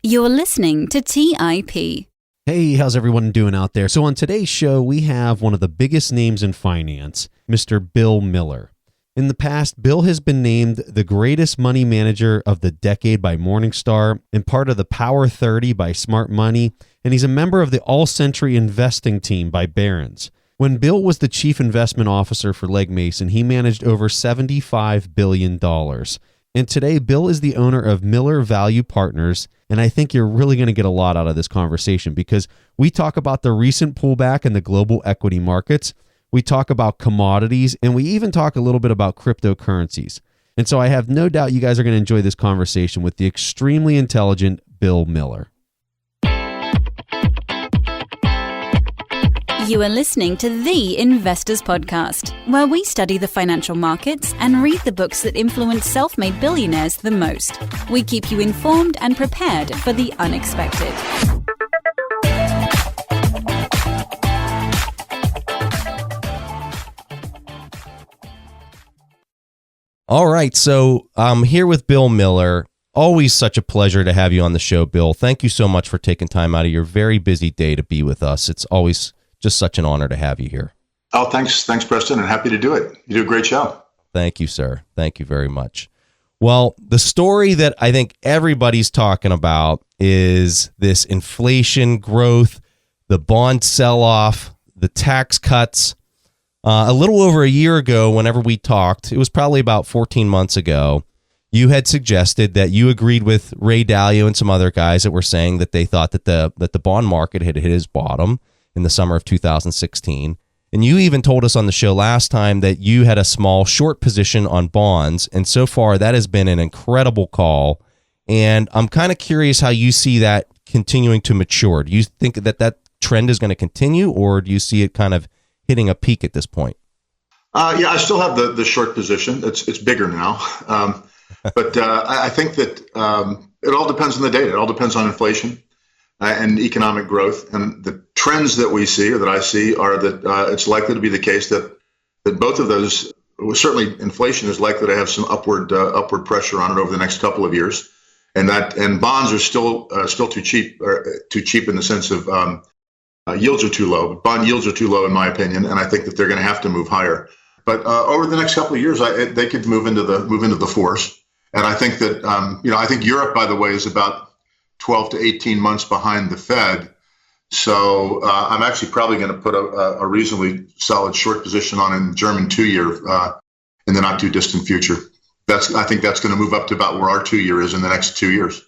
You're listening to TIP. Hey, how's everyone doing out there? So on today's show, we have one of the biggest names in finance, Mr. Bill Miller. In the past, Bill has been named the greatest money manager of the decade by Morningstar and part of the Power 30 by SmartMoney, and he's a member of the All-Century Investing team by Barron's. When Bill was the chief investment officer for Legg Mason, he managed over $75 billion. And today, Bill is the owner of Miller Value Partners, and I think you're really going to get a lot out of this conversation because we talk about the recent pullback in the global equity markets, we talk about commodities, and we even talk a little bit about cryptocurrencies. And so I have no doubt you guys are going to enjoy this conversation with the extremely intelligent Bill Miller. You are listening to The Investors Podcast, where we study the financial markets and read the books that influence self-made billionaires the most. We keep you informed and prepared for the unexpected. All right, so I'm here with Bill Miller. Always such a pleasure to have you on the show, Bill. Thank you so much for taking time out of your very busy day to be with us. It's always just such an honor to have you here. Oh, thanks, Preston, and happy to do it. You do a great job. Thank you, sir. Thank you very much. Well, the story that I think everybody's talking about is this inflation growth, the bond sell-off, the tax cuts. A little over a year ago, whenever we talked, it was probably about 14 months ago, you had suggested that you agreed with Ray Dalio and some other guys that were saying that they thought that the bond market had hit its bottom in the summer of 2016. And you even told us on the show last time that you had a small short position on bonds. And so far, that has been an incredible call. And I'm kind of curious how you see that continuing to mature. Do you think that trend is going to continue, or do you see it kind of hitting a peak at this point? Yeah, I still have the short position. It's bigger now. But I think that it all depends on the data. It all depends on inflation and economic growth. And the trends that we see, or that I see, are that it's likely to be the case that both of those, certainly inflation is likely to have some upward pressure on it over the next couple of years. And bonds are still too cheap in the sense of yields are too low. Bond yields are too low, in my opinion, and I think that they're going to have to move higher. But over the next couple of years, they could move into the fours. And I think that I think Europe, by the way, is about 12 to 18 months behind the Fed. So I'm actually probably going to put a reasonably solid short position on in German 2-year in the not too distant future. I think that's going to move up to about where our 2-year is in the next 2 years.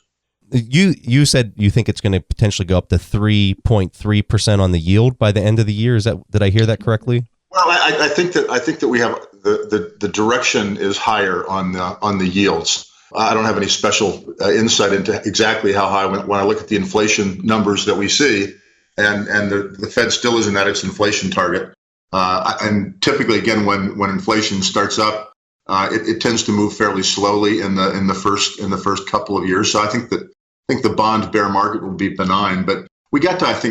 You said you think it's going to potentially go up to 3.3% on the yield by the end of the year. Did I hear that correctly? Well, I think that we have the direction is higher on the yields. I don't have any special insight into exactly how high when I look at the inflation numbers that we see, and the Fed still isn't at its inflation target. And typically, again, when inflation starts up, it tends to move fairly slowly in the first couple of years. So I think the bond bear market will be benign. But we got to around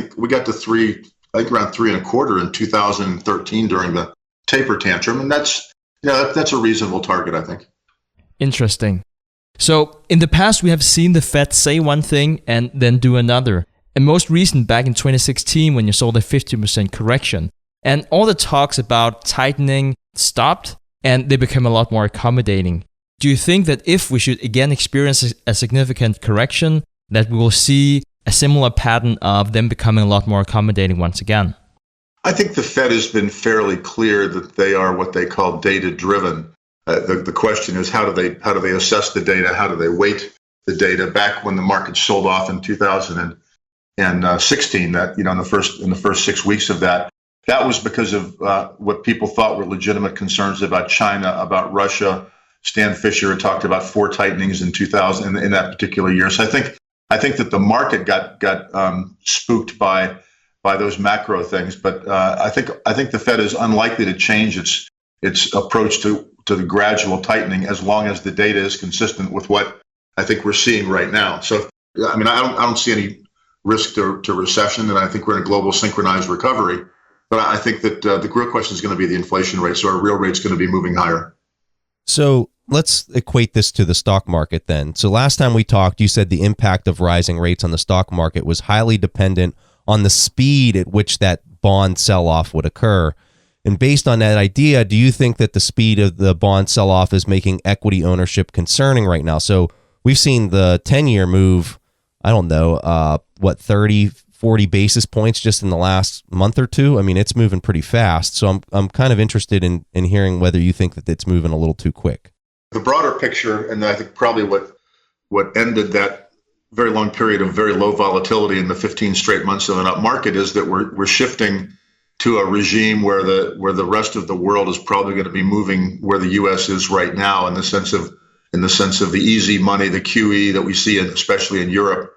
3.25 in 2013 during the taper tantrum, and that's a reasonable target, I think. Interesting. So in the past, we have seen the Fed say one thing and then do another. And most recent, back in 2016, when you saw the 50% correction, and all the talks about tightening stopped, and they became a lot more accommodating. Do you think that if we should again experience a significant correction, that we will see a similar pattern of them becoming a lot more accommodating once again? I think the Fed has been fairly clear that they are what they call data-driven. The question is, how do they assess the data? How do they weight the data? Back when the market sold off in 2016, that in the first 6 weeks of that was because of what people thought were legitimate concerns about China, about Russia. Stan Fisher had talked about 4 tightenings in 2000 in that particular year. So I think that the market got spooked by those macro things. But I think the Fed is unlikely to change its approach to the gradual tightening as long as the data is consistent with what I think we're seeing right now. So I mean, I don't see any risk to recession, and I think we're in a global synchronized recovery. But I think that the real question is going to be the inflation rate. So our real rate's going to be moving higher. So let's equate this to the stock market then. So last time we talked, you said the impact of rising rates on the stock market was highly dependent on the speed at which that bond sell-off would occur. And based on that idea, do you think that the speed of the bond sell-off is making equity ownership concerning right now? So we've seen the 10-year move, I don't know, 30, 40 basis points just in the last month or two. I mean, it's moving pretty fast. So I'm kind of interested in hearing whether you think that it's moving a little too quick. The broader picture, and I think probably what ended that very long period of very low volatility in the 15 straight months of an up market, is that we're shifting to a regime where the rest of the world is probably going to be moving where the U.S. is right now, in the sense of the easy money, the QE that we see, especially in Europe,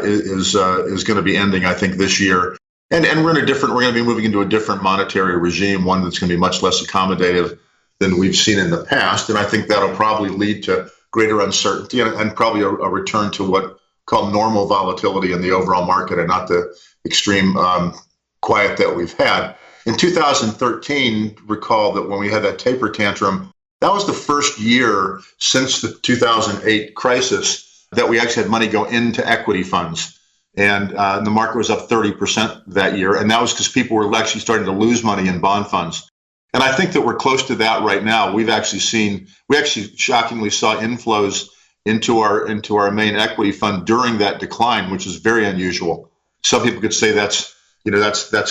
is going to be ending, I think, this year. And we're going to be moving into a different monetary regime, one that's going to be much less accommodative than we've seen in the past. And I think that'll probably lead to greater uncertainty and probably a return to what called normal volatility in the overall market, and not the extreme quiet that we've had. In 2013, recall that when we had that taper tantrum, that was the first year since the 2008 crisis that we actually had money go into equity funds. And the market was up 30% that year. And that was because people were actually starting to lose money in bond funds. And I think that we're close to that right now. We actually shockingly saw inflows into our main equity fund during that decline, which is very unusual. Some people could say that's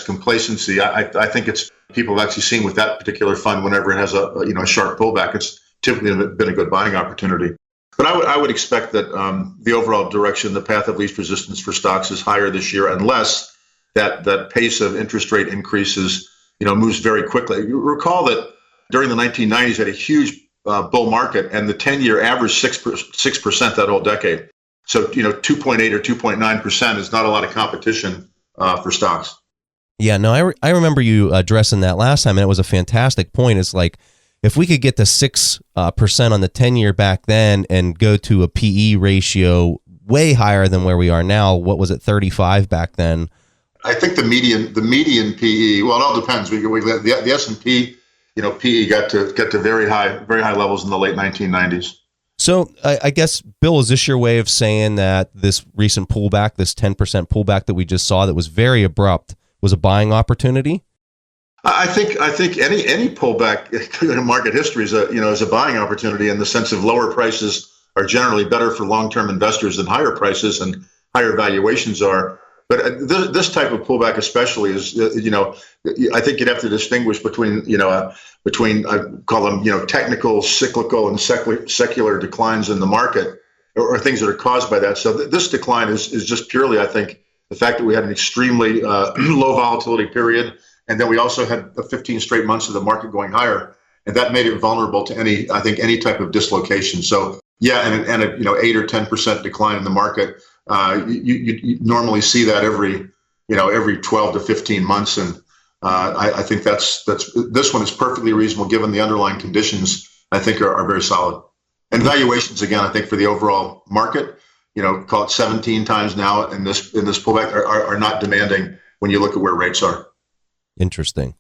complacency. I think it's people have actually seen with that particular fund, whenever it has a sharp pullback, it's typically been a good buying opportunity. But I would expect that the overall direction, the path of least resistance for stocks is higher this year, unless that pace of interest rate increases moves very quickly. You recall that during the 1990s, we had a huge bull market, and the 10-year averaged 6% that whole decade. So 2.8 or 2.9% is not a lot of competition for stocks. Yeah, no, I remember you addressing that last time, and it was a fantastic point. It's like, if we could get to 6% on the 10-year back then and go to a PE ratio way higher than where we are now, what was it, 35 back then? I think the median PE, well, it all depends. The S&P, PE got to very high levels in the late 1990s. So I guess, Bill, is this your way of saying that this recent pullback, this 10% pullback that we just saw that was very abrupt, was a buying opportunity? I think any pullback in market history is a buying opportunity, in the sense of lower prices are generally better for long-term investors than higher prices, and higher valuations are. But this type of pullback, especially, is I think you'd have to distinguish between I call them technical, cyclical, and secular declines in the market, or things that are caused by that. So this decline is just purely, I think, the fact that we had an extremely low volatility period. And then we also had the 15 straight months of the market going higher, and that made it vulnerable to any type of dislocation. So yeah, and a 8 or 10% decline in the market, you normally see that every 12 to 15 months, and I think that's this one is perfectly reasonable given the underlying conditions. I think are very solid, and valuations, again, I think for the overall market, call it 17 times now in this pullback, are not demanding when you look at where rates are. Interesting.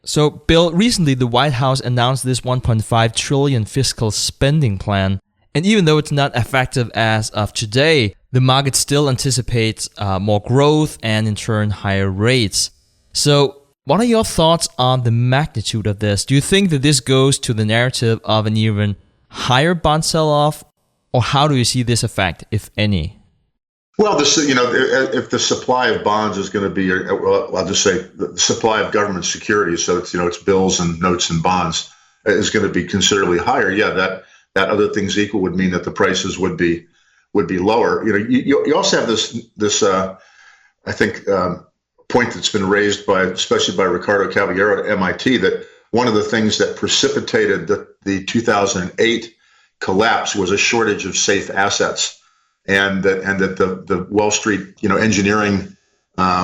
So, Bill, recently the White House announced this $1.5 trillion fiscal spending plan. And even though it's not effective as of today, the market still anticipates more growth and, in turn, higher rates. So, what are your thoughts on the magnitude of this? Do you think that this goes to the narrative of an even higher bond sell-off? Or how do you see this effect, if any? Well, if the supply of bonds is going to be, I'll just say the supply of government securities, so it's bills and notes and bonds, is going to be considerably higher. Yeah, that other things equal would mean that the prices would be lower. You also have this I think point that's been raised especially by Ricardo Caballero at MIT, that one of the things that precipitated the 2008 collapse was a shortage of safe assets. And that the Wall Street, engineering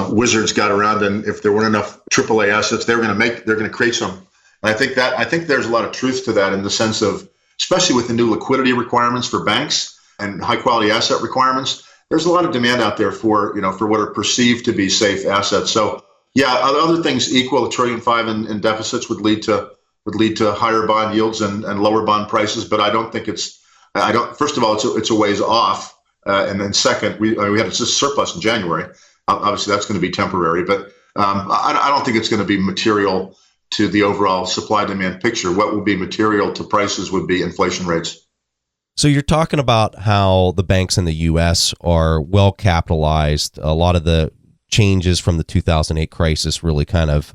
wizards got around, and if there weren't enough AAA assets, they're going to create some. And I think there's a lot of truth to that, in the sense of, especially with the new liquidity requirements for banks and high quality asset requirements, there's a lot of demand out there for what are perceived to be safe assets. So yeah, other things equal, $1.5 trillion in deficits would lead to would lead to higher bond yields and lower bond prices. But I don't think first of all, it's a ways off. And then second, we had a surplus in January. Obviously, that's going to be temporary, but I don't think it's going to be material to the overall supply-demand picture. What will be material to prices would be inflation rates. So you're talking about how the banks in the U.S. are well capitalized. A lot of the changes from the 2008 crisis really kind of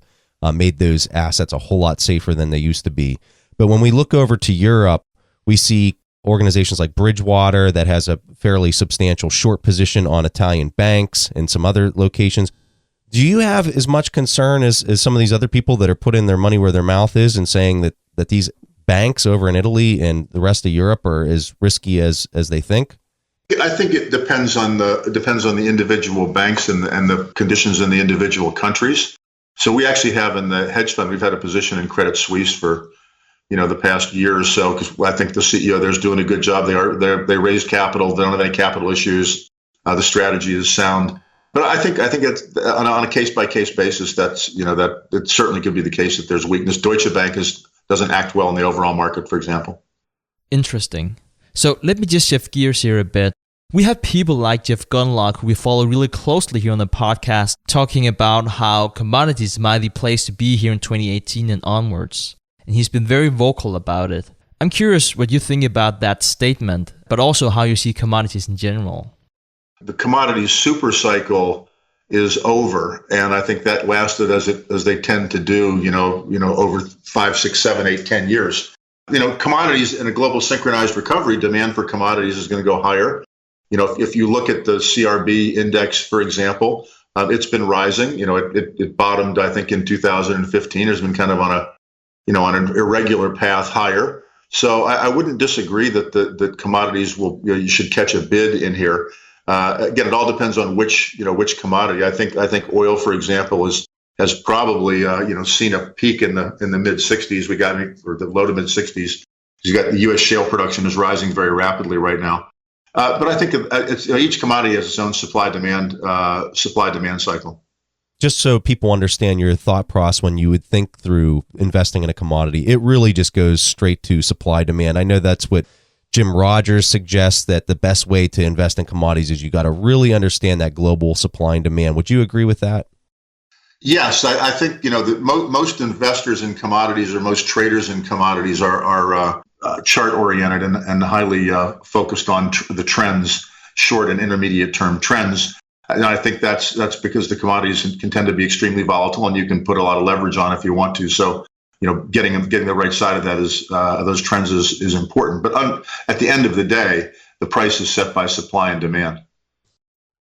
made those assets a whole lot safer than they used to be. But when we look over to Europe, we see organizations like Bridgewater that has a fairly substantial short position on Italian banks and some other locations. Do you have as much concern as some of these other people that are putting their money where their mouth is and saying that these banks over in Italy and the rest of Europe are as risky as they think? I think it depends on the individual banks and the conditions in the individual countries. So we actually have in the hedge fund, we've had a position in Credit Suisse for the past year or so, because I think the CEO there's doing a good job. They raised capital. They don't have any capital issues. The strategy is sound. But I think it's on a case by case basis. That it certainly could be the case that there's weakness. Deutsche Bank doesn't act well in the overall market, for example. Interesting. So let me just shift gears here a bit. We have people like Jeff Gunlock, who we follow really closely here on the podcast, talking about how commodities might be the place to be here in 2018 and onwards. And he's been very vocal about it. I'm curious what you think about that statement, but also how you see commodities in general. The commodities super cycle is over, and I think that lasted as they tend to do, over 5, 6, 7, 8, 10 years. Commodities in a global synchronized recovery, demand for commodities is going to go higher. If you look at the CRB index, for example, it's been rising. It bottomed, I think, in 2015. It's been kind of on an irregular path higher. So I wouldn't disagree that commodities you should catch a bid in here. Again, it all depends on which commodity. I think oil, for example, has probably seen a peak in the mid 60s. Or the low to mid 60s. You got the U.S. shale production is rising very rapidly right now. But I think each commodity has its own supply demand cycle. Just so people understand your thought process when you would think through investing in a commodity, it really just goes straight to supply demand. I know that's what Jim Rogers suggests, that the best way to invest in commodities is you got to really understand that global supply and demand. Would you agree with that? Yes, I think most investors in commodities or most traders in commodities are chart oriented and highly focused on the trends, short and intermediate term trends. And I think that's because the commodities can tend to be extremely volatile, and you can put a lot of leverage on if you want to. So, getting the right side of that is those trends is important. But at the end of the day, the price is set by supply and demand.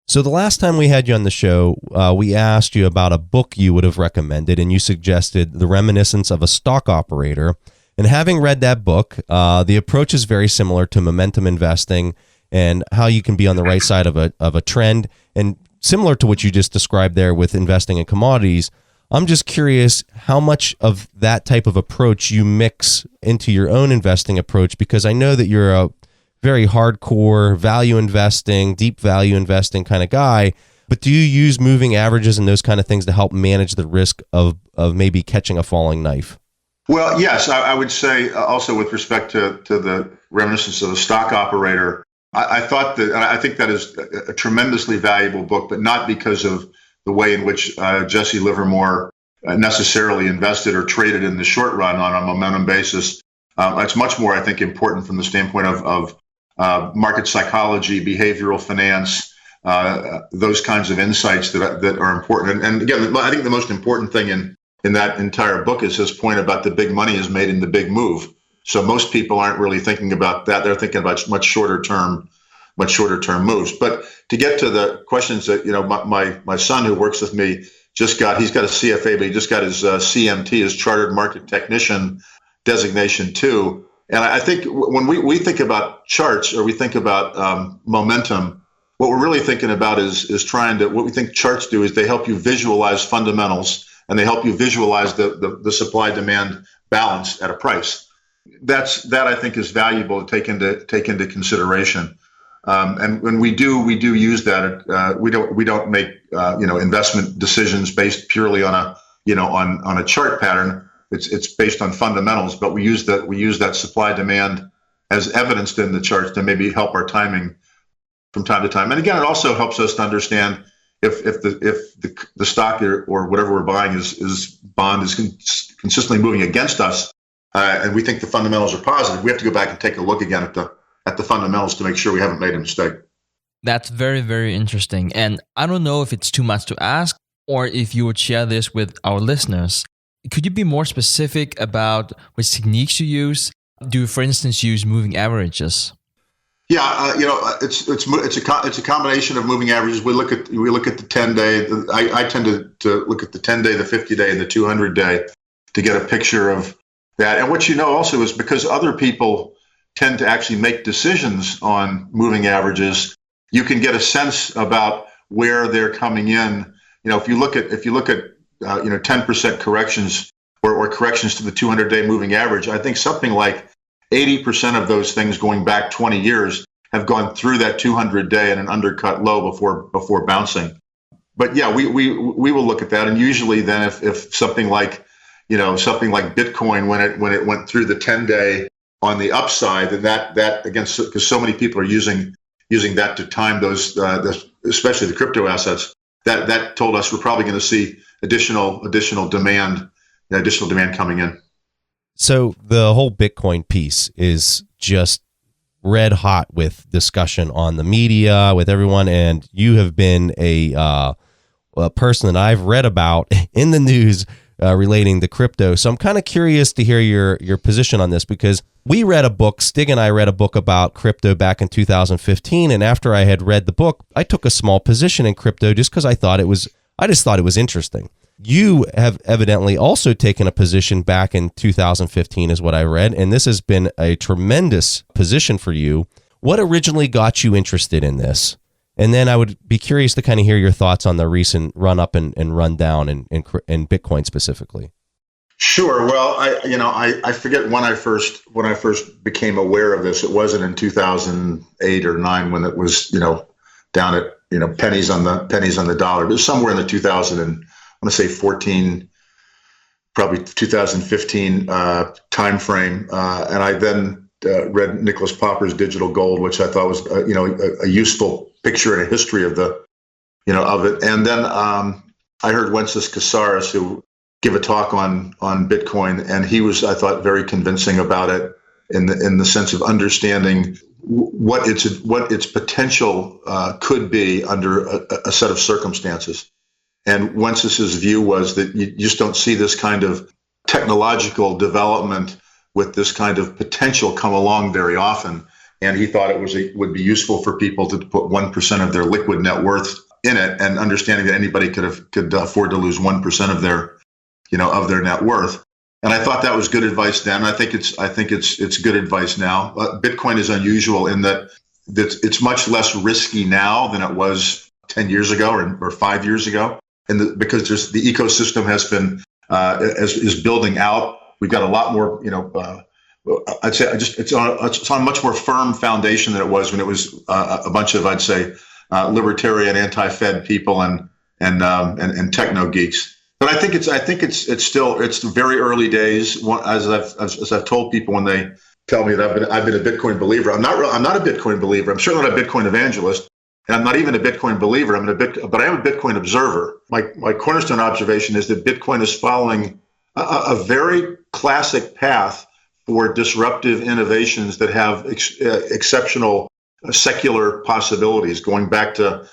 So the last time we had you on the show, we asked you about a book you would have recommended, and you suggested The Reminiscence of a Stock Operator. And having read that book, the approach is very similar to momentum investing and how you can be on the right side of a trend, and similar to what you just described there with investing in commodities. I'm just curious how much of that type of approach you mix into your own investing approach, because I know that you're a very hardcore value investing, deep value investing kind of guy, but do you use moving averages and those kind of things to help manage the risk of maybe catching a falling knife? Well, yes, I would say also with respect to the Reminiscence of a Stock Operator, I thought that, and I think that is a tremendously valuable book, but not because of the way in which Jesse Livermore necessarily invested or traded in the short run on a momentum basis. It's much more, I think, important from the standpoint of market psychology, behavioral finance, those kinds of insights that are important. And again, I think the most important thing in that entire book is his point about the big money is made in the big move. So most people aren't really thinking about that. They're thinking about much shorter term moves. But to get to the questions that, my son who works with me he's got a CFA, but he just got his CMT, his Chartered Market Technician designation too. And I think when we think about charts or we think about momentum, what we're really thinking about is what we think charts do is they help you visualize fundamentals, and they help you visualize the supply demand balance at a price. That I think is valuable to take into consideration. And when we do use that, we don't make investment decisions based purely on a chart pattern. it's based on fundamentals, but we use that supply demand as evidenced in the charts to maybe help our timing from time to time. And again, it also helps us to understand if the stock or whatever we're buying is consistently moving against us, and we think the fundamentals are positive, we have to go back and take a look again at the fundamentals to make sure we haven't made a mistake. That's very, very interesting. And I don't know if it's too much to ask or if you would share this with our listeners. Could you be more specific about which techniques you use? Do you, for instance, use moving averages? Yeah, it's a combination of moving averages. We look at the 10-day. I tend to look at the 10-day, the 50-day, and the 200-day to get a picture of that. And what also is because other people tend to actually make decisions on moving averages, you can get a sense about where they're coming in. If you look at 10% corrections or corrections to the 200-day moving average, I think something like 80% of those things going back 20 years have gone through that 200-day at an undercut low before bouncing. But yeah, we will look at that, and usually then if something like Bitcoin when it went through the 10-day on the upside, then that again, because so many people are using that to time those, especially the crypto assets, that told us we're probably going to see additional demand coming in. So the whole Bitcoin piece is just red hot with discussion on the media with everyone, and you have been a person that I've read about in the news relating to crypto. So I'm kind of curious to hear your position on this, because we read a book, Stig and I read a book about crypto back in 2015, and after I had read the book, I took a small position in crypto just because I just thought it was interesting. You have evidently also taken a position back in 2015 is what I read, and this has been a tremendous position for you. What originally got you interested in this? And then I would be curious to kind of hear your thoughts on the recent run up and run down in Bitcoin specifically. Sure. Well, I forget when I first became aware of this. It wasn't in 2008 or 9 when it was down at pennies on the dollar. It was somewhere in the 14, probably 2015 timeframe, and I then read Nicholas Popper's Digital Gold, which I thought was a useful picture and a history of of it. And then I heard Wences Casares, who give a talk on Bitcoin, and he was, I thought, very convincing about it in the sense of understanding what its potential could be under a set of circumstances. And Wences's view was that you just don't see this kind of technological development with this kind of potential come along very often. And he thought it would be useful for people to put 1% of their liquid net worth in it, and understanding that anybody could afford to lose 1% of their net worth. And I thought that was good advice then. I think it's good advice now. Bitcoin is unusual in that it's much less risky now than it was 10 years ago or 5 years ago. And because the ecosystem has been is building out, we've got a lot more. I'd say it's on a much more firm foundation than it was when it was a bunch of, I'd say, libertarian, anti-Fed people and techno geeks. But I think it's still very early days. As I've told people when they tell me that I've been a Bitcoin believer, I'm not a Bitcoin believer. I'm certainly not a Bitcoin evangelist. And I'm not even a Bitcoin believer. But I am a Bitcoin observer. My cornerstone observation is that Bitcoin is following a very classic path for disruptive innovations that have exceptional secular possibilities, going back to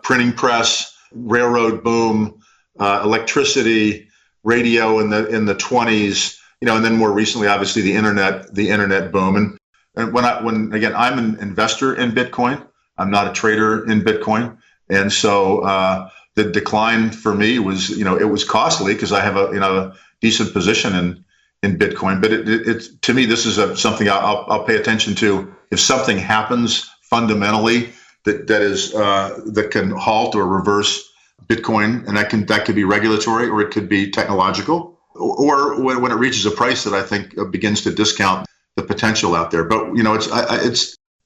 printing press, railroad boom, electricity, radio in the 20s, and then more recently, obviously the internet boom. And when again, I'm an investor in Bitcoin. I'm not a trader in Bitcoin. And so the decline for me was, it was costly because I have a decent position in Bitcoin. But it to me, this is something I'll pay attention to. If something happens fundamentally that can halt or reverse Bitcoin, and that could be regulatory or it could be technological, or when it reaches a price that I think begins to discount the potential out there. But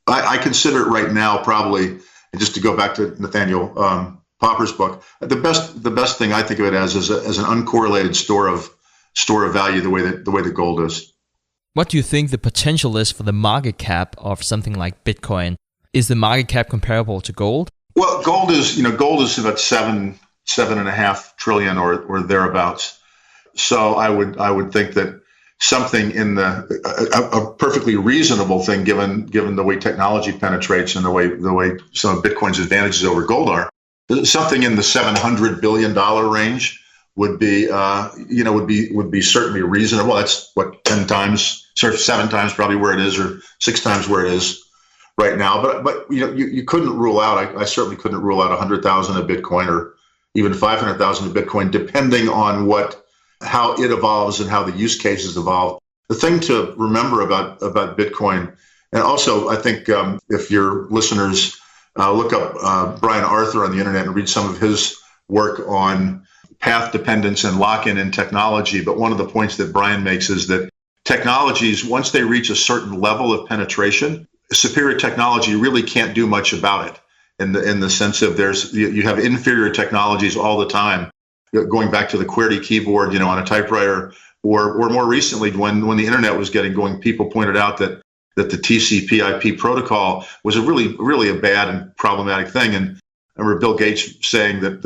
I consider it right now probably, and just to go back to Nathaniel Popper's book, the best thing I think of it as is an uncorrelated store of store of value the way that gold is. What do you think the potential is for the market cap of something like Bitcoin? Is the market cap comparable to gold? Well, gold is about 7.5 trillion or thereabouts. So I would think that something in a perfectly reasonable thing, given the way technology penetrates and the way some of Bitcoin's advantages over gold are, something in the $700 billion range would be certainly reasonable. That's what 7 times probably where it is, or 6 times where it is right now. But you couldn't rule out. I certainly couldn't rule out 100,000 of Bitcoin or even 500,000 of Bitcoin, depending on how it evolves and how the use cases evolve. The thing to remember about Bitcoin, and also I think if your listeners look up Brian Arthur on the internet and read some of his work on path dependence and lock-in in technology. But one of the points that Brian makes is that technologies, once they reach a certain level of penetration, superior technology really can't do much about it. In the sense of you have inferior technologies all the time, going back to the QWERTY keyboard, on a typewriter, or more recently when the internet was getting going, people pointed out that the TCP/IP protocol was a really a bad and problematic thing. And I remember Bill Gates saying that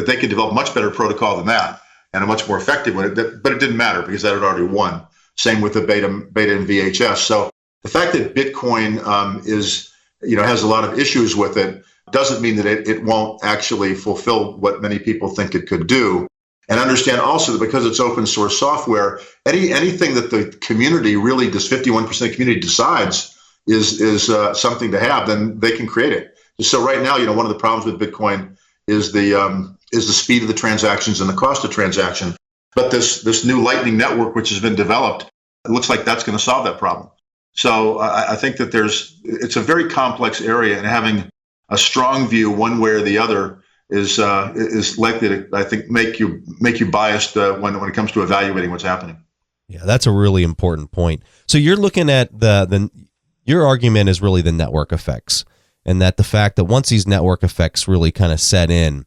they could develop much better protocol than that and a much more effective one. But it didn't matter because that had already won. Same with the beta and VHS. So the fact that Bitcoin has a lot of issues with it doesn't mean that it won't actually fulfill what many people think it could do. And understand also that because it's open source software, anything that the community really does, 51% of the community decides is something to have, then they can create it. So right now, one of the problems with Bitcoin is the speed of the transactions and the cost of transaction. But this new Lightning Network, which has been developed, it looks like that's going to solve that problem. So I think that it's a very complex area, and having a strong view one way or the other is likely to, I think, make you biased when it comes to evaluating what's happening. Yeah, that's a really important point. So you're looking at your argument is really the network effects, and that the fact that once these network effects really kind of set in,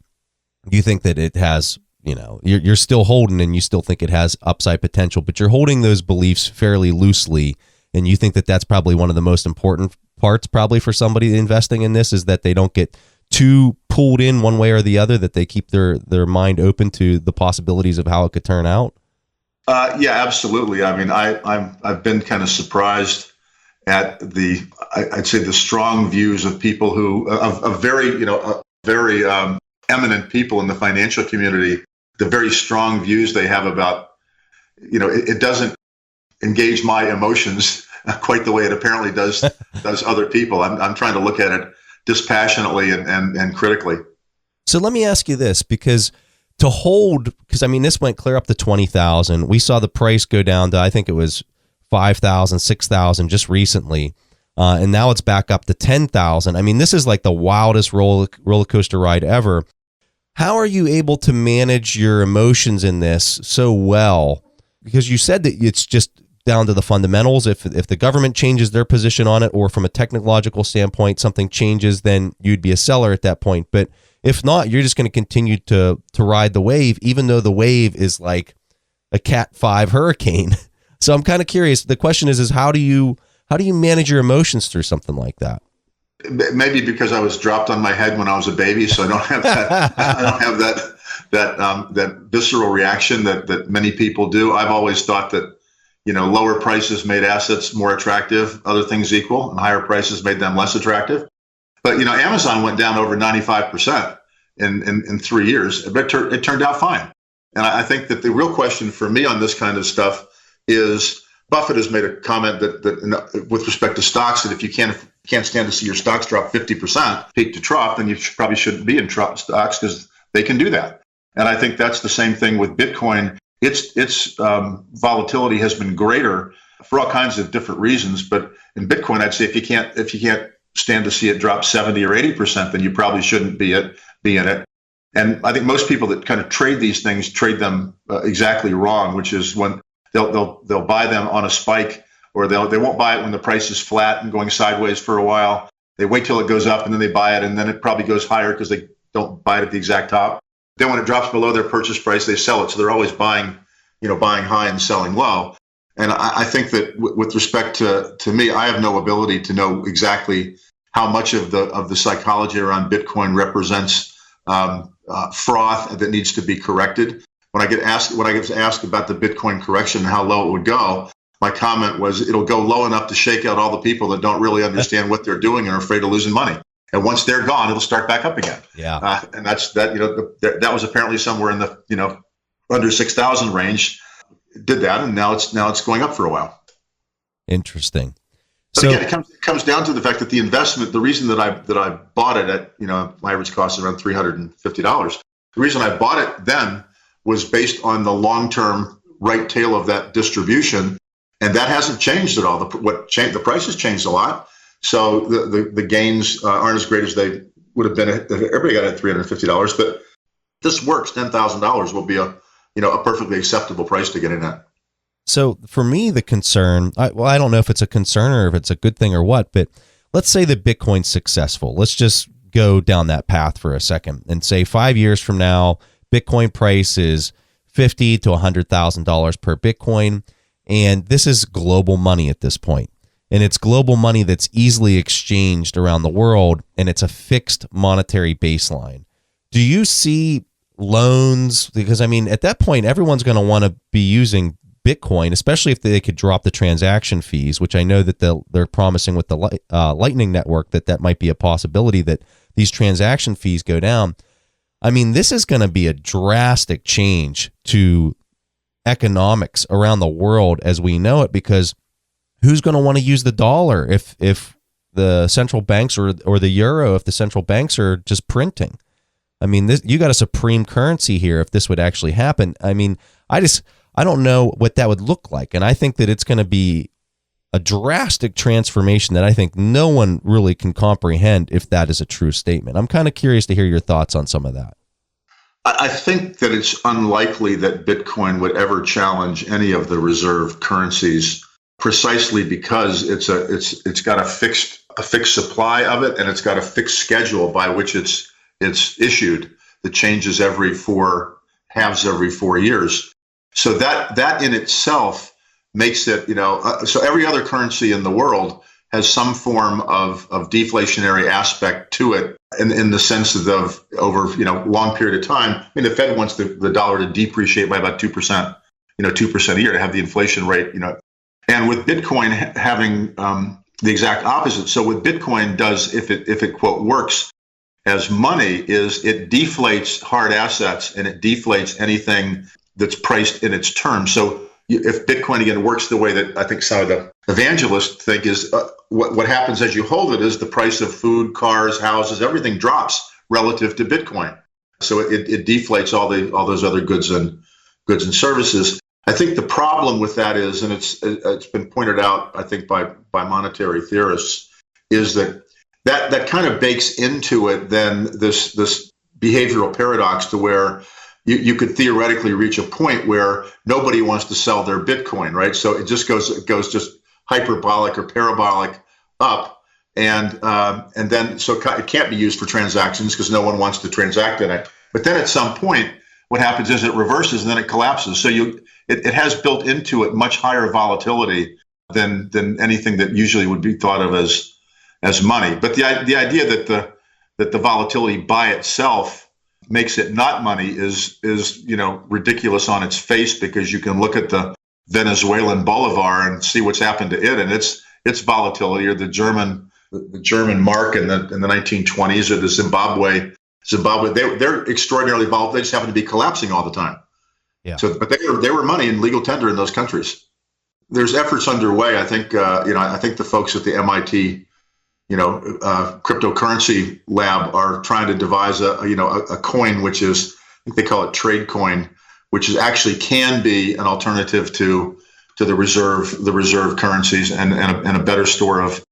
you think that it has, you're still holding and you still think it has upside potential, but you're holding those beliefs fairly loosely. And you think that that's probably one of the most important parts probably for somebody investing in this, is that they don't get too pulled in one way or the other, that they keep their mind open to the possibilities of how it could turn out? Yeah, absolutely. I mean, I've been kind of surprised at I'd say the strong views of people of very eminent people in the financial community, the very strong views they have about, it doesn't engage my emotions quite the way it apparently does other people. I'm trying to look at it dispassionately and critically. So let me ask you this, because this went clear up to 20,000. We saw the price go down to, I think it was 5,000, 6,000 just recently. And now it's back up to 10,000. I mean, this is like the wildest roller coaster ride ever. How are you able to manage your emotions in this so well? Because you said that it's just down to the fundamentals. If the government changes their position on it, or from a technological standpoint, something changes, then you'd be a seller at that point. But if not, you're just going to continue to ride the wave, even though the wave is like a Cat 5 hurricane. So I'm kind of curious. The question is how do you manage your emotions through something like that? Maybe because I was dropped on my head when I was a baby, so I don't have that. I don't have that visceral reaction that many people do. I've always thought that lower prices made assets more attractive, other things equal, and higher prices made them less attractive. But Amazon went down over 95% in 3 years. But it turned out fine. And I think that the real question for me on this kind of stuff is, Buffett has made a comment that with respect to stocks, that if you can't stand to see your stocks drop 50% peak to trough, then you probably shouldn't be in stocks, because they can do that. And I think that's the same thing with Bitcoin. Its volatility has been greater for all kinds of different reasons. But in Bitcoin, I'd say if you can't stand to see it drop 70 or 80%, then you probably shouldn't be in it. And I think most people that kind of trade these things trade them exactly wrong, which is when they'll buy them on a spike, or they won't buy it when the price is flat and going sideways for a while. They wait till it goes up and then they buy it, and then it probably goes higher because they don't buy it at the exact top. Then when it drops below their purchase price, they sell it. So they're always buying high and selling low. And I think that with respect to me, I have no ability to know exactly how much of the psychology around Bitcoin represents froth that needs to be corrected. When I get asked about the Bitcoin correction and how low it would go, my comment was it'll go low enough to shake out all the people that don't really understand what they're doing and are afraid of losing money. And once they're gone, it'll start back up again. Yeah. And that's that. That was apparently somewhere in the under 6,000 range. Did that, and now it's going up for a while. Interesting. But again, it comes down to the fact that the investment, the reason that I bought it at my average cost is around $350. The reason I bought it then was based on the long-term right tail of that distribution, and that hasn't changed at all. The price has changed a lot. So the gains aren't as great as they would have been if everybody got it at $350. But this works. $10,000 will be a perfectly acceptable price to get in at. So for me, the concern, I don't know if it's a concern or if it's a good thing or what, but let's say that Bitcoin's successful. Let's just go down that path for a second and say 5 years from now, Bitcoin price is $50,000 to $100,000 per Bitcoin. And this is global money at this point. And it's global money that's easily exchanged around the world, and it's a fixed monetary baseline. Do you see loans? Because, at that point, everyone's going to want to be using Bitcoin, especially if they could drop the transaction fees, which I know that they're promising with the Lightning Network that might be a possibility that these transaction fees go down. This is going to be a drastic change to economics around the world as we know it, because who's going to want to use the dollar if the central banks or the euro, if the central banks are just printing? You got a supreme currency here if this would actually happen. I don't know what that would look like. And I think that it's going to be a drastic transformation that I think no one really can comprehend if that is a true statement. I'm kind of curious to hear your thoughts on some of that. I think that it's unlikely that Bitcoin would ever challenge any of the reserve currencies, precisely because it's got a fixed supply of it, and it's got a fixed schedule by which it's issued that changes every 4 years. So that in itself makes it, so every other currency in the world has some form of deflationary aspect to it in the sense of over, long period of time. The Fed wants the dollar to depreciate by about 2%, 2% a year to have the inflation rate, and with Bitcoin having the exact opposite. So what Bitcoin does, if it quote works as money, is it deflates hard assets and it deflates anything that's priced in its terms. So if Bitcoin again works the way that I think some of the evangelists think, is what happens as you hold it is the price of food, cars, houses, everything drops relative to Bitcoin. So it deflates all those other goods and services. I think the problem with that is, and it's been pointed out, I think by monetary theorists, is that kind of bakes into it then this behavioral paradox to where you could theoretically reach a point where nobody wants to sell their Bitcoin, right? So it goes just hyperbolic or parabolic up, and then so it can't be used for transactions because no one wants to transact in it. But then at some point, what happens is it reverses and then it collapses. So it has built into it much higher volatility than anything that usually would be thought of as money. But the idea that the volatility by itself makes it not money is ridiculous on its face, because you can look at the Venezuelan bolivar and see what's happened to it and its volatility, or the German mark in the 1920s, or the Zimbabwe. They're extraordinarily volatile. They just happen to be collapsing all the time. Yeah. So, but they were money in legal tender in those countries. There's efforts underway. I think I think the folks at the MIT cryptocurrency lab are trying to devise a coin, which is, I think they call it trade coin, which is actually can be an alternative to the reserve currencies and a better store of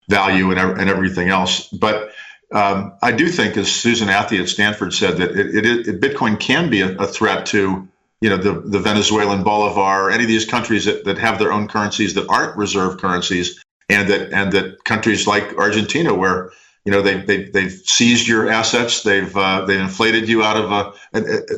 value and everything else. But I do think, as Susan Athey at Stanford said, that Bitcoin can be a threat to the Venezuelan bolivar, any of these countries that have their own currencies that aren't reserve currencies. And that countries like Argentina, where they've seized your assets. They've inflated you out of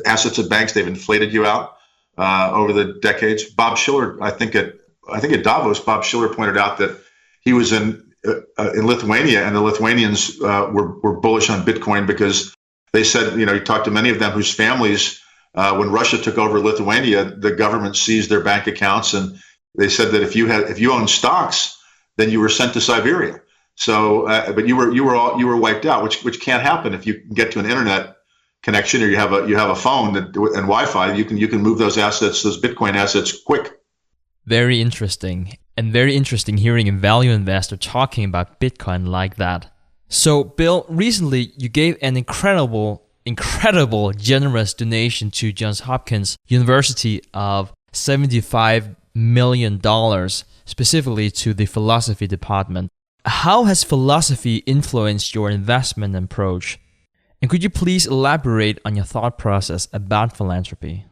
assets at banks. They've inflated you out over the decades. Bob Shiller, I think at Davos, Bob Shiller pointed out that he was in Lithuania, and the Lithuanians were bullish on Bitcoin because they said, he talked to many of them whose families, when Russia took over Lithuania, the government seized their bank accounts, and they said that if you owned stocks, then you were sent to Siberia. So, but you were wiped out, which can't happen if you can get to an internet connection or you have a phone and Wi-Fi. You can move those Bitcoin assets quick. Very interesting, and very interesting hearing a value investor talking about Bitcoin like that. So, Bill, recently you gave an incredible generous donation to Johns Hopkins University of $75 million, specifically to the philosophy department. How has philosophy influenced your investment approach? And could you please elaborate on your thought process about philanthropy?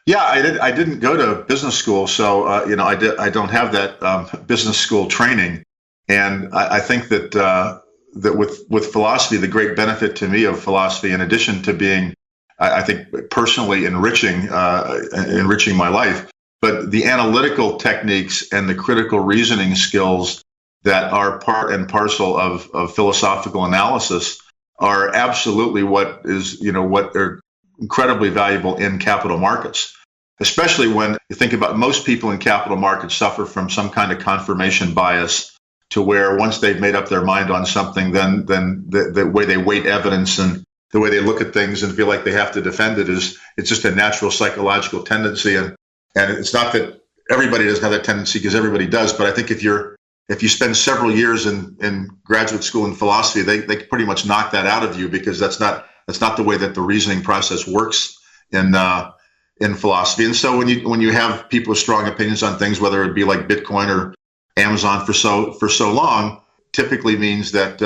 Yeah, I didn't go to business school, so I don't have that business school training, and I think that with philosophy, the great benefit to me of philosophy, in addition to being, I think, personally enriching my life, but the analytical techniques and the critical reasoning skills that are part and parcel of philosophical analysis are absolutely what are incredibly valuable in capital markets, especially when you think about most people in capital markets suffer from some kind of confirmation bias, to where once they've made up their mind on something, then the way they weight evidence and the way they look at things and feel like they have to defend it's just a natural psychological tendency. And it's not that everybody doesn't have that tendency, because everybody does, but I think if you spend several years in graduate school in philosophy, they pretty much knock that out of you, because that's not the way that the reasoning process works in philosophy. And so when you have people with strong opinions on things, whether it be like Bitcoin or Amazon for so long, typically means that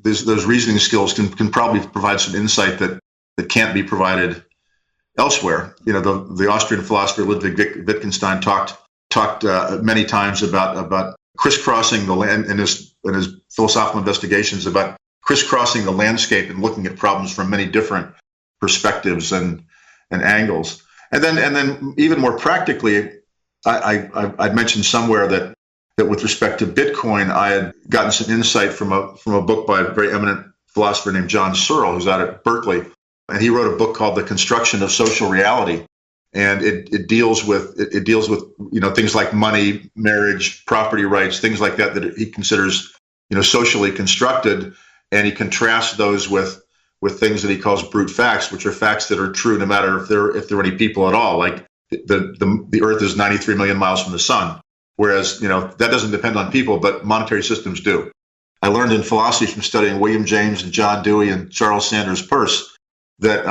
those reasoning skills can probably provide some insight that can't be provided elsewhere. The Austrian philosopher Ludwig Wittgenstein talked many times about crisscrossing the land in his philosophical investigations, about crisscrossing the landscape and looking at problems from many different perspectives and angles. And then even more practically, I'd mentioned somewhere that with respect to Bitcoin, I had gotten some insight from a book by a very eminent philosopher named John Searle, who's out at Berkeley, and he wrote a book called The Construction of Social Reality, and it deals with things like money, marriage, property rights, things like that he considers socially constructed, and he contrasts those with things that he calls brute facts, which are facts that are true no matter if there are any people at all. Like the Earth is 93 million miles from the sun. Whereas, that doesn't depend on people, but monetary systems do. I learned in philosophy from studying William James and John Dewey and Charles Sanders Peirce that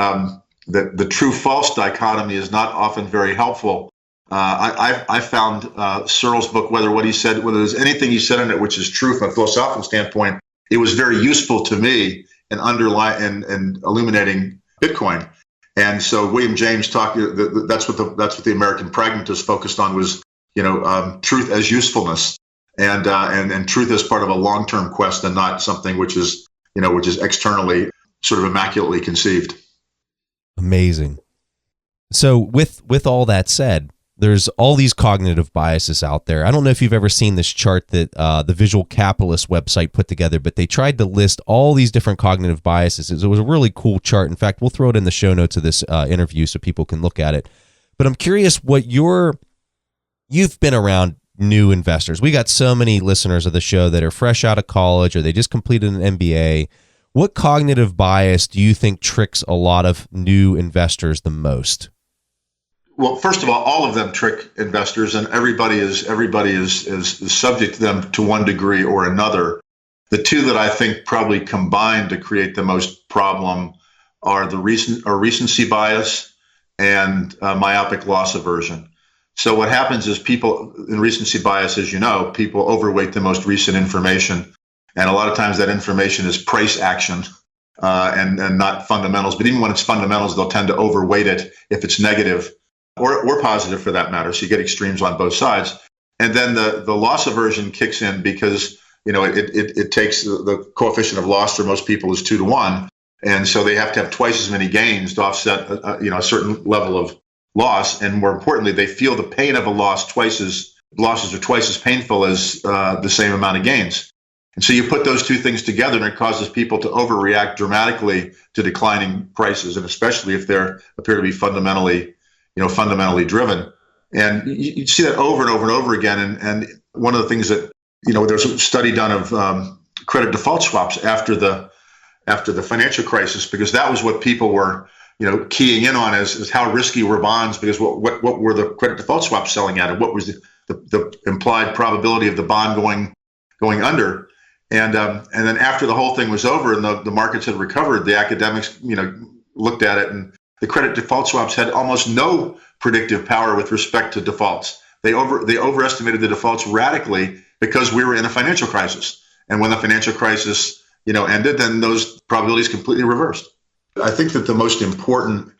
the true-false dichotomy is not often very helpful. I found Searle's book, whether there's anything he said in it which is true from a philosophical standpoint, it was very useful to me in illuminating Bitcoin. And so William James talked. That's what the American pragmatist focused on, was truth as usefulness, and truth as part of a long-term quest, and not something which is externally sort of immaculately conceived. Amazing. So with all that said, there's all these cognitive biases out there. I don't know if you've ever seen this chart that the Visual Capitalist website put together, but they tried to list all these different cognitive biases. It was a really cool chart. In fact, we'll throw it in the show notes of this interview so people can look at it. But I'm curious what you've been around new investors. We got so many listeners of the show that are fresh out of college, or they just completed an MBA. What cognitive bias do you think tricks a lot of new investors the most? Well, first of all of them trick investors, and everybody is subject to them to one degree or another. The two that I think probably combine to create the most problem are recency bias and myopic loss aversion. So what happens is people in recency bias, as you know, people overweight the most recent information. And a lot of times that information is price action and not fundamentals. But even when it's fundamentals, they'll tend to overweight it if it's negative or positive for that matter. So you get extremes on both sides. And then the loss aversion kicks in because it takes the coefficient of loss for most people is 2 to 1. And so they have to have twice as many gains to offset a certain level of loss. And more importantly, they feel the pain of a loss losses are twice as painful as the same amount of gains. And so you put those two things together and it causes people to overreact dramatically to declining prices, and especially if they appear to be fundamentally driven. And you see that over and over and over again. And one of the things that, there's a study done of credit default swaps after the financial crisis, because that was what people were, keying in on as how risky were bonds, because what were the credit default swaps selling at, and what was the implied probability of the bond going under. And then after the whole thing was over and the markets had recovered, the academics, looked at it, and the credit default swaps had almost no predictive power with respect to defaults. They overestimated the defaults radically because we were in a financial crisis. And when the financial crisis, ended, then those probabilities completely reversed. I think that the most important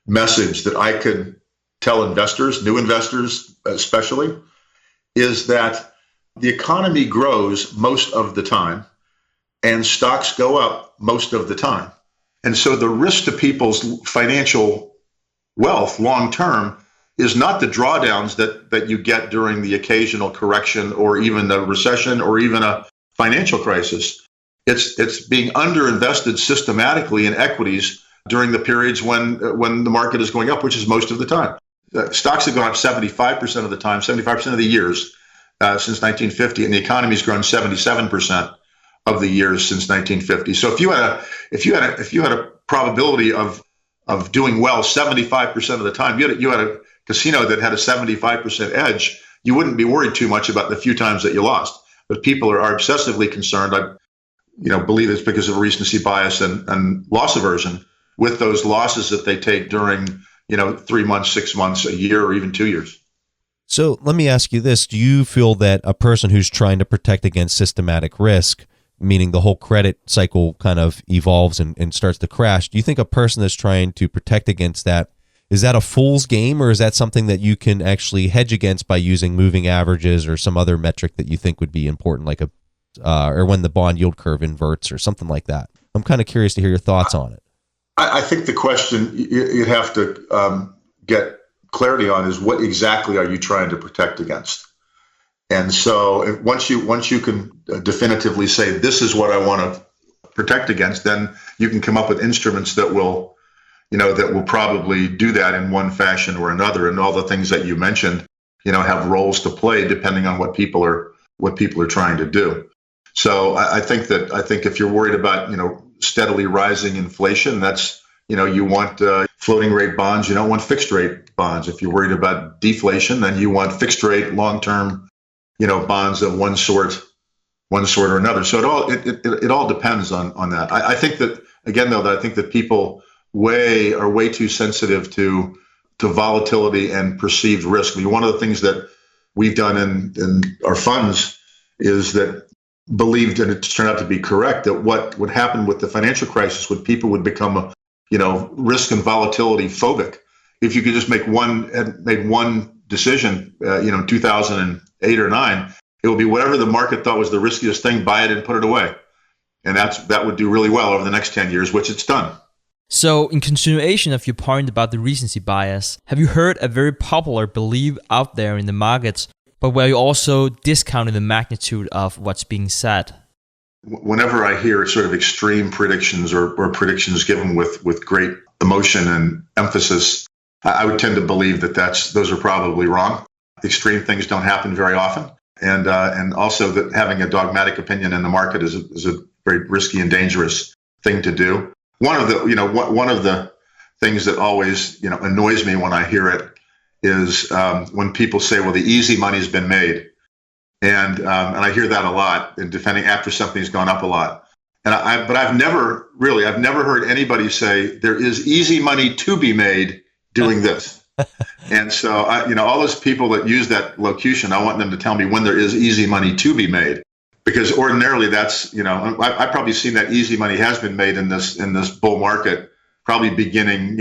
message that I could tell investors, new investors especially, is that the economy grows most of the time and stocks go up most of the time. And so the risk to people's financial wealth long term is not the drawdowns that you get during the occasional correction or even a recession or even a financial crisis. It's being underinvested systematically in equities during the periods when the market is going up, which is most of the time. Stocks have gone up 75% of the time, 75% of the years since 1950, and the economy's grown 77% of the years since 1950. So if you had a probability of doing well 75% of the time, you had a casino that had a 75% edge, you wouldn't be worried too much about the few times that you lost. But people are obsessively concerned. I believe it's because of recency bias and loss aversion with those losses that they take during 3 months, 6 months, a year, or even 2 years. So let me ask you this. Do you feel that a person who's trying to protect against systematic risk, meaning the whole credit cycle kind of evolves and starts to crash, do you think a person that's trying to protect against that, is that a fool's game, or is that something that you can actually hedge against by using moving averages or some other metric that you think would be important, like or when the bond yield curve inverts or something like that? I'm kind of curious to hear your thoughts on it. I think the question you'd have to get clarity on is what exactly are you trying to protect against? And so once you can definitively say this is what I want to protect against, then you can come up with instruments that will probably do that in one fashion or another. And all the things that you mentioned, have roles to play depending on what people are trying to do. So I think if you're worried about steadily rising inflation, that's you want floating rate bonds. You don't want fixed rate bonds. If you're worried about deflation, then you want fixed rate long-term, bonds of one sort or another. So it all depends on that. I think that, again, though, that I think that people are way too sensitive to volatility and perceived risk. I mean, one of the things that we've done in our funds is that believed, and it turned out to be correct, that what would happen with the financial crisis would people would become risk and volatility phobic. If you could just make one decision, 2008 or 9, it would be whatever the market thought was the riskiest thing, buy it and put it away. And that would do really well over the next 10 years, which it's done. So in continuation of your point about the recency bias, have you heard a very popular belief out there in the markets, but where you also discounted the magnitude of what's being said? Whenever I hear sort of extreme predictions or predictions given with great emotion and emphasis, I would tend to believe that those are probably wrong. Extreme things don't happen very often. And also that having a dogmatic opinion in the market is a very risky and dangerous thing to do. One of the things that always annoys me when I hear it is when people say, "Well, the easy money's been made," and I hear that a lot in defending after something's gone up a lot. But I've never heard anybody say there is easy money to be made doing this. And so all those people that use that locution, I want them to tell me when there is easy money to be made. Because ordinarily that's, I've probably seen that easy money has been made in this bull market, probably beginning,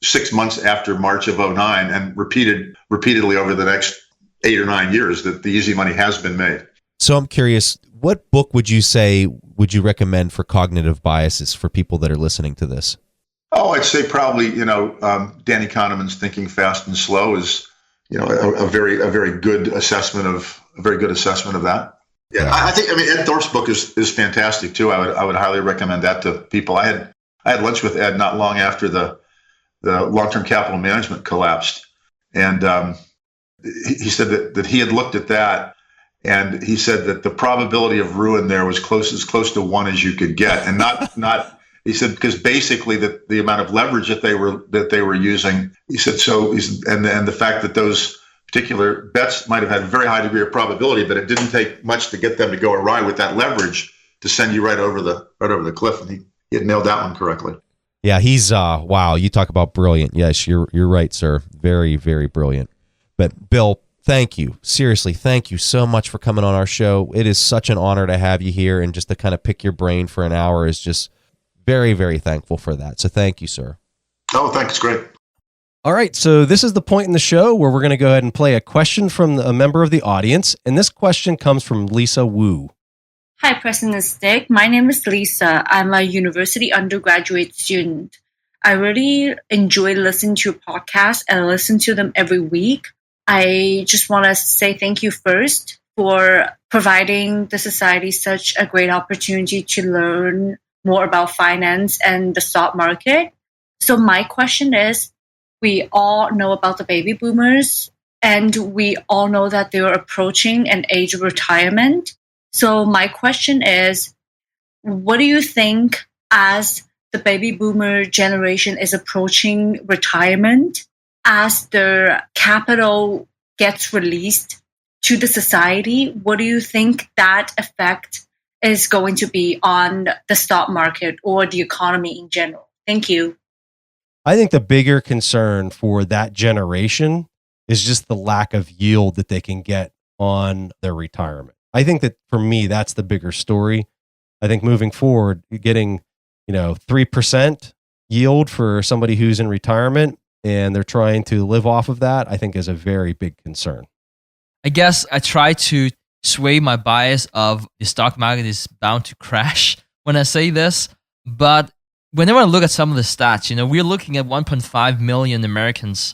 6 months after March of 2009 and repeatedly over the next 8 or 9 years that the easy money has been made. So I'm curious, what book would you recommend for cognitive biases for people that are listening to this? Oh, I'd say probably, Danny Kahneman's Thinking Fast and Slow is, a very good assessment of that. Yeah, I think Ed Thorp's book is fantastic too. I would highly recommend that to people. I had lunch with Ed not long after the long-term capital management collapsed, and he said that he had looked at that, and he said that the probability of ruin there was as close to 1 as you could get, and not. He said because basically the amount of leverage that they were using. He said and the fact that those particular bets might have had a very high degree of probability, but it didn't take much to get them to go awry with that leverage to send you right over the cliff. And he had nailed that one correctly. Yeah, he's wow. You talk about brilliant. Yes, you're right, sir. Very, very brilliant. But Bill, thank you. Seriously, thank you so much for coming on our show. It is such an honor to have you here, and just to kind of pick your brain for an hour is just very, very thankful for that. So thank you, sir. Oh, thanks. Great. All right, so this is the point in the show where we're going to go ahead and play a question from a member of the audience, and this question comes from Lisa Wu. Hi, Preston and Stig. My name is Lisa. I'm a university undergraduate student. I really enjoy listening to your podcast and I listen to them every week. I just want to say thank you first for providing the society such a great opportunity to learn more about finance and the stock market. So my question is, we all know about the baby boomers, and we all know that they are approaching an age of retirement. So my question is, what do you think as the baby boomer generation is approaching retirement, as their capital gets released to the society? What do you think that effect is going to be on the stock market or the economy in general? Thank you. I think the bigger concern for that generation is just the lack of yield that they can get on their retirement. I think that for me, that's the bigger story. I think moving forward, getting, 3% yield for somebody who's in retirement and they're trying to live off of that, I think is a very big concern. I guess I try to sway my bias of the stock market is bound to crash when I say this, but whenever I look at some of the stats, we're looking at 1.5 million Americans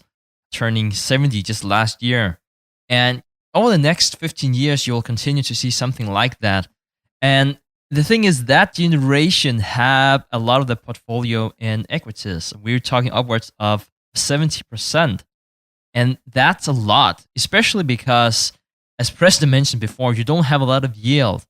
turning 70 just last year. And over the next 15 years, you'll continue to see something like that. And the thing is that generation have a lot of the portfolio in equities. We're talking upwards of 70%. And that's a lot, especially because, as Preston mentioned before, you don't have a lot of yield.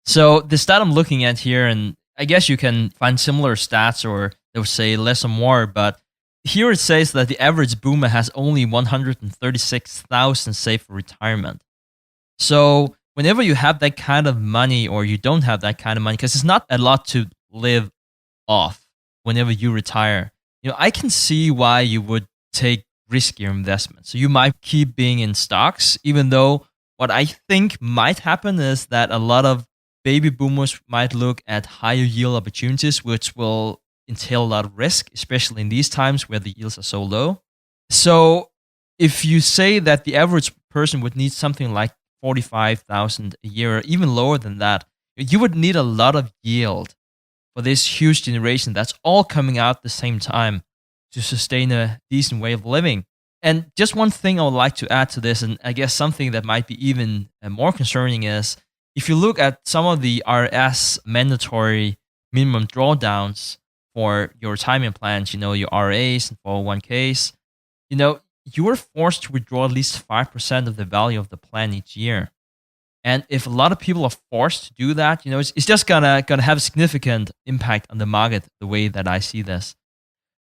So the stat I'm looking at here, and I guess you can find similar stats or they would say less or more, but here it says that the average boomer has only 136,000 saved for retirement. So whenever you have that kind of money or you don't have that kind of money, because it's not a lot to live off whenever you retire, I can see why you would take riskier investments. So you might keep being in stocks, even though what I think might happen is that a lot of baby boomers might look at higher yield opportunities, which will entail a lot of risk, especially in these times where the yields are so low. So if you say that the average person would need something like 45,000 a year, or even lower than that, you would need a lot of yield for this huge generation that's all coming out at the same time to sustain a decent way of living. And just one thing I would like to add to this, and I guess something that might be even more concerning is, if you look at some of the RS mandatory minimum drawdowns for your retirement plans, your RAs and 401ks, you are forced to withdraw at least 5% of the value of the plan each year. And if a lot of people are forced to do that, it's just gonna have a significant impact on the market, the way that I see this.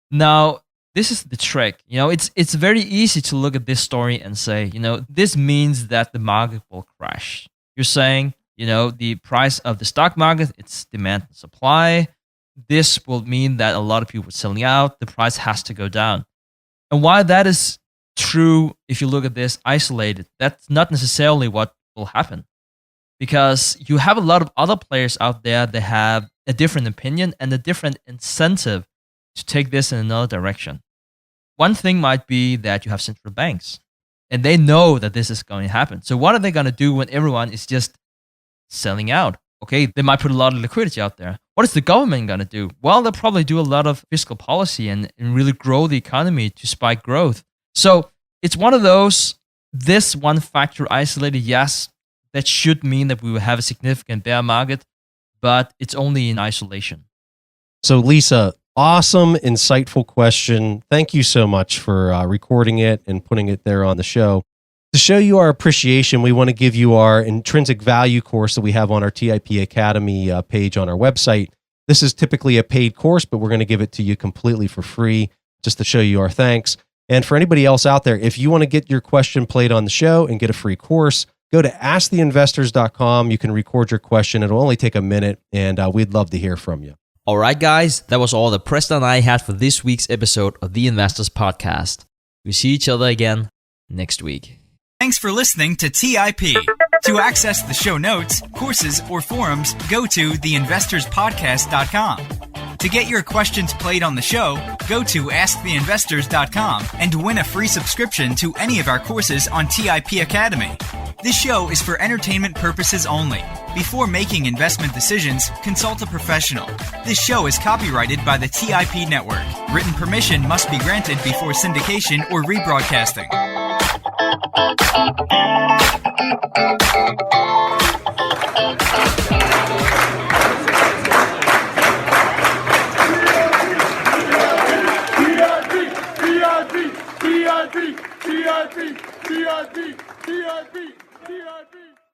Now, this is the trick. It's very easy to look at this story and say, this means that the market will crash. You're saying, the price of the stock market, it's demand and supply. This will mean that a lot of people are selling out. The price has to go down. And while that is true, if you look at this isolated, that's not necessarily what will happen. Because you have a lot of other players out there that have a different opinion and a different incentive to take this in another direction. One thing might be that you have central banks, and they know that this is going to happen. So what are they going to do when everyone is just selling out. Okay, they might put a lot of liquidity out there. What is the government going to do? Well, they'll probably do a lot of fiscal policy and really grow the economy to spike growth. So it's one of those, this one factor isolated, yes, that should mean that we will have a significant bear market, but it's only in isolation. So Lisa, awesome, insightful question. Thank you so much for recording it and putting it there on the show. To show you our appreciation, we want to give you our intrinsic value course that we have on our TIP Academy page on our website. This is typically a paid course, but we're going to give it to you completely for free just to show you our thanks. And for anybody else out there, if you want to get your question played on the show and get a free course, go to asktheinvestors.com. You can record your question. It'll only take a minute, and we'd love to hear from you. All right, guys, that was all that Preston and I had for this week's episode of The Investors Podcast. We see each other again next week. Thanks for listening to TIP. To access the show notes, courses, or forums, go to theinvestorspodcast.com. To get your questions played on the show, go to asktheinvestors.com and win a free subscription to any of our courses on TIP Academy. This show is for entertainment purposes only. Before making investment decisions, consult a professional. This show is copyrighted by the TIP Network. Written permission must be granted before syndication or rebroadcasting. TIP.